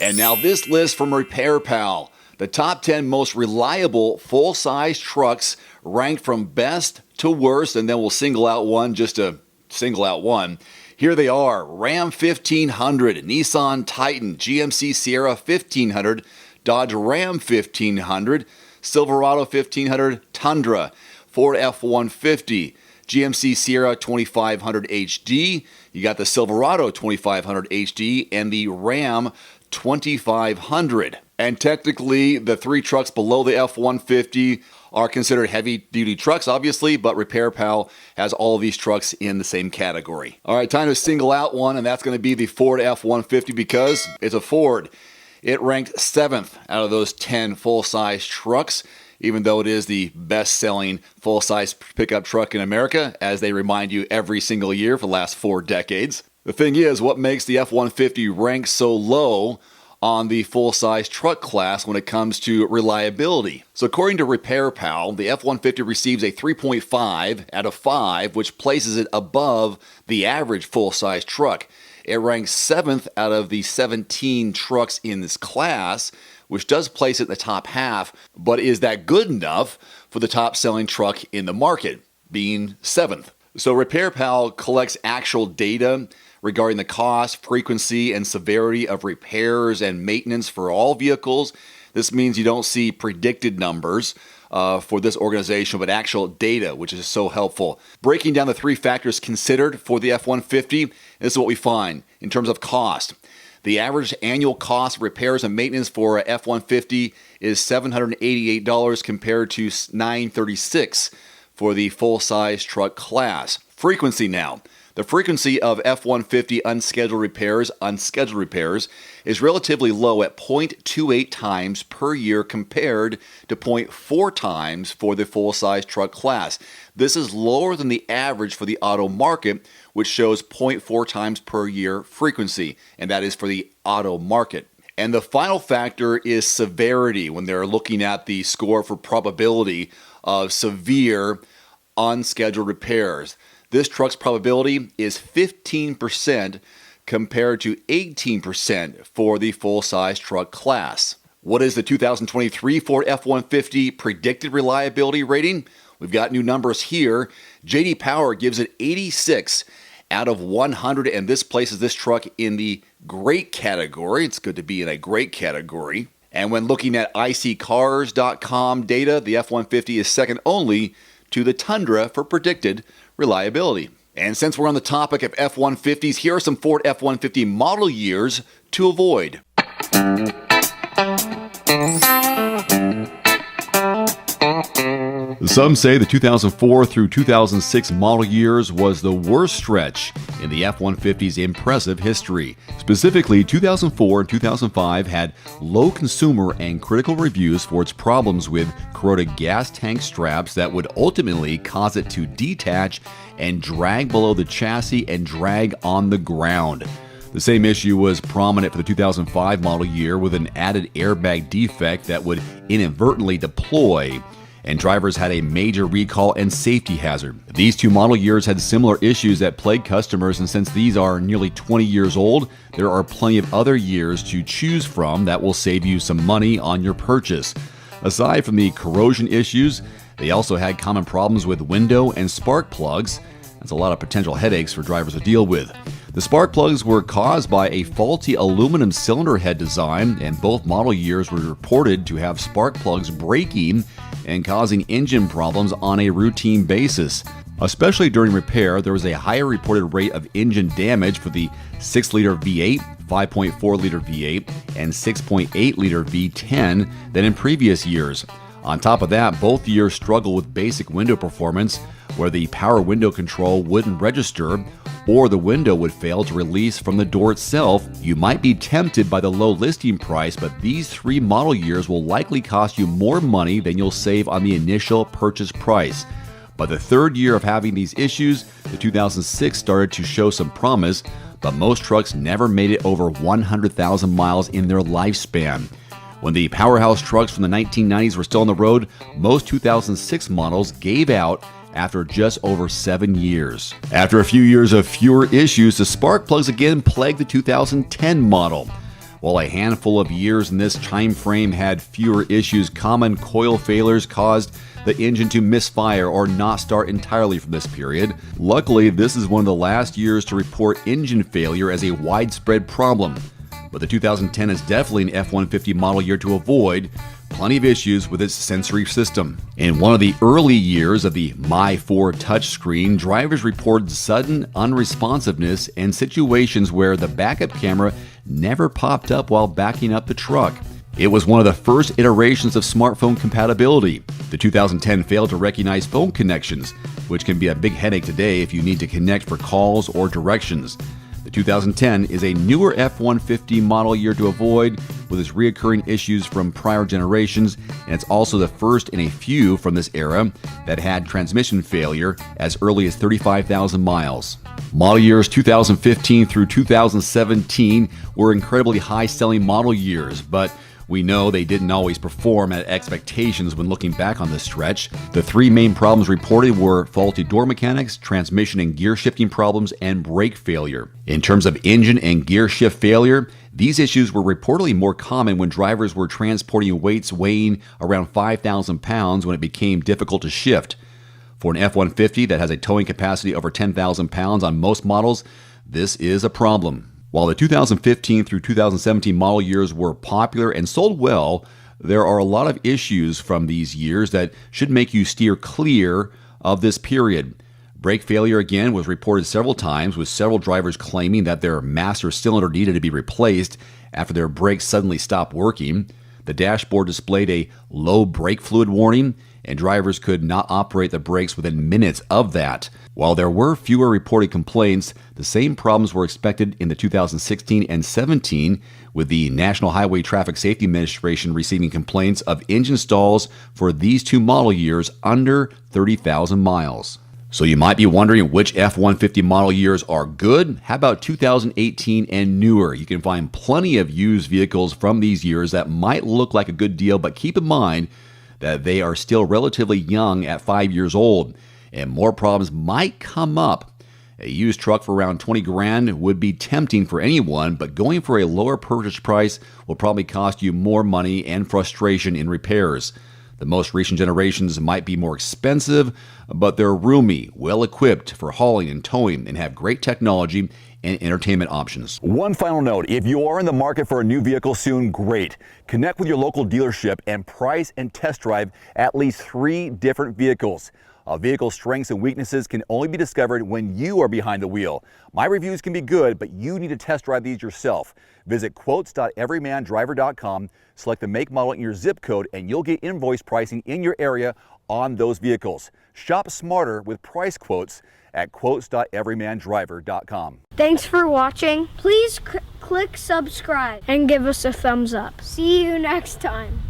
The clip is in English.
And now this list from Repair Pal. The top 10 most reliable full-size trucks ranked from best to worst, and then we'll single out one just to single out one. Here they are: Ram 1500, Nissan Titan, GMC Sierra 1500, Dodge Ram 1500, Silverado 1500, Tundra, Ford F-150, GMC Sierra 2500 HD, you got the Silverado 2500 HD, and the Ram 2500. And technically, the three trucks below the F-150 are considered heavy-duty trucks, obviously, but Repair Pal has all of these trucks in the same category. All right, time to single out one, and that's going to be the Ford F-150 because it's a Ford. It ranked 7th out of those 10 full-size trucks, even though it is the best-selling full-size pickup truck in America, as they remind you every single year for the last 4 decades. The thing is, what makes the F-150 rank so low on the full-size truck class when it comes to reliability? So according to Repair Pal, the F-150 receives a 3.5 out of 5, which places it above the average full-size truck. It ranks 7th out of the 17 trucks in this class, which does place it in the top half, but is that good enough for the top-selling truck in the market, being 7th? So Repair Pal collects actual data regarding the cost, frequency, and severity of repairs and maintenance for all vehicles. This means you don't see predicted numbers for this organization, but actual data, which is so helpful. Breaking down the 3 factors considered for the F-150, this is what we find in terms of cost. The average annual cost of repairs and maintenance for a F-150 is $788 compared to $936 for the full-size truck class. Frequency now. The frequency of F-150 unscheduled repairs is relatively low at 0.28 times per year compared to 0.4 times for the full-size truck class. This is lower than the average for the auto market, which shows 0.4 times per year frequency, and that is for the auto market. And the final factor is severity when they're looking at the score for probability of severe unscheduled repairs. This truck's probability is 15% compared to 18% for the full-size truck class. What is the 2023 Ford F-150 predicted reliability rating? We've got new numbers here. J.D. Power gives it 86 out of 100, and this places this truck in the great category. It's good to be in a great category. And when looking at iSeeCars.com data, the F-150 is second only to the Tundra for predicted reliability. And since we're on the topic of F-150s, here are some Ford F-150 model years to avoid. Some say the 2004 through 2006 model years was the worst stretch in the F-150's impressive history. Specifically, 2004 and 2005 had low consumer and critical reviews for its problems with corroded gas tank straps that would ultimately cause it to detach and drag below the chassis and drag on the ground. The same issue was prominent for the 2005 model year with an added airbag defect that would inadvertently deploy, and drivers had a major recall and safety hazard. These 2 model years had similar issues that plagued customers, and since these are nearly 20 years old, there are plenty of other years to choose from that will save you some money on your purchase. Aside from the corrosion issues, they also had common problems with window and spark plugs. That's a lot of potential headaches for drivers to deal with. The spark plugs were caused by a faulty aluminum cylinder head design, and both model years were reported to have spark plugs breaking and causing engine problems on a routine basis. Especially during repair, there was a higher reported rate of engine damage for the 6-liter V8, 5.4-liter V8, and 6.8-liter V10 than in previous years. On top of that, both years struggled with basic window performance, where the power window control wouldn't register or the window would fail to release from the door itself. You might be tempted by the low listing price, but these 3 model years will likely cost you more money than you'll save on the initial purchase price. By the 3rd year of having these issues, the 2006 started to show some promise, but most trucks never made it over 100,000 miles in their lifespan. When the powerhouse trucks from the 1990s were still on the road, most 2006 models gave out after just over 7 years. After a few years of fewer issues, the spark plugs again plagued the 2010 model. While a handful of years in this time frame had fewer issues, common coil failures caused the engine to misfire or not start entirely from this period. Luckily, this is one of the last years to report engine failure as a widespread problem. But the 2010 is definitely an F-150 model year to avoid. Plenty of issues with its sensory system. In one of the early years of the My 4 touchscreen, drivers reported sudden unresponsiveness and situations where the backup camera never popped up while backing up the truck. It was one of the first iterations of smartphone compatibility. The 2010 failed to recognize phone connections, which can be a big headache today if you need to connect for calls or directions. The 2010 is a newer F-150 model year to avoid with its reoccurring issues from prior generations, and it's also the first in a few from this era that had transmission failure as early as 35,000 miles. Model years 2015 through 2017 were incredibly high-selling model years, but we know they didn't always perform at expectations when looking back on this stretch. The three main problems reported were faulty door mechanics, transmission and gear shifting problems, and brake failure. In terms of engine and gear shift failure, these issues were reportedly more common when drivers were transporting weights weighing around 5,000 pounds when it became difficult to shift. For an F-150 that has a towing capacity over 10,000 pounds on most models, this is a problem. While the 2015 through 2017 model years were popular and sold well, there are a lot of issues from these years that should make you steer clear of this period. Brake failure again was reported several times, with several drivers claiming that their master cylinder needed to be replaced after their brakes suddenly stopped working. The dashboard displayed a low brake fluid warning, and drivers could not operate the brakes within minutes of that. While there were fewer reported complaints, the same problems were expected in the 2016 and 17, with the National Highway Traffic Safety Administration receiving complaints of engine stalls for these two model years under 30,000 miles. So you might be wondering which F-150 model years are good. How about 2018 and newer? You can find plenty of used vehicles from these years that might look like a good deal, but keep in mind that they are still relatively young at 5 years old, and more problems might come up. A used truck for around 20 grand would be tempting for anyone, but going for a lower purchase price will probably cost you more money and frustration in repairs. The most recent generations might be more expensive, but they're roomy, well-equipped for hauling and towing, and have great technology and entertainment options. One final note, if you are in the market for a new vehicle soon, great. Connect with your local dealership and price and test drive at least 3 different vehicles. A vehicle's strengths and weaknesses can only be discovered when you are behind the wheel. My reviews can be good, but you need to test drive these yourself. Visit quotes.everymandriver.com, select the make, model, and your zip code, and you'll get invoice pricing in your area on those vehicles. Shop smarter with price quotes at quotes.everymandriver.com. Thanks for watching. Please click subscribe and give us a thumbs up. See you next time.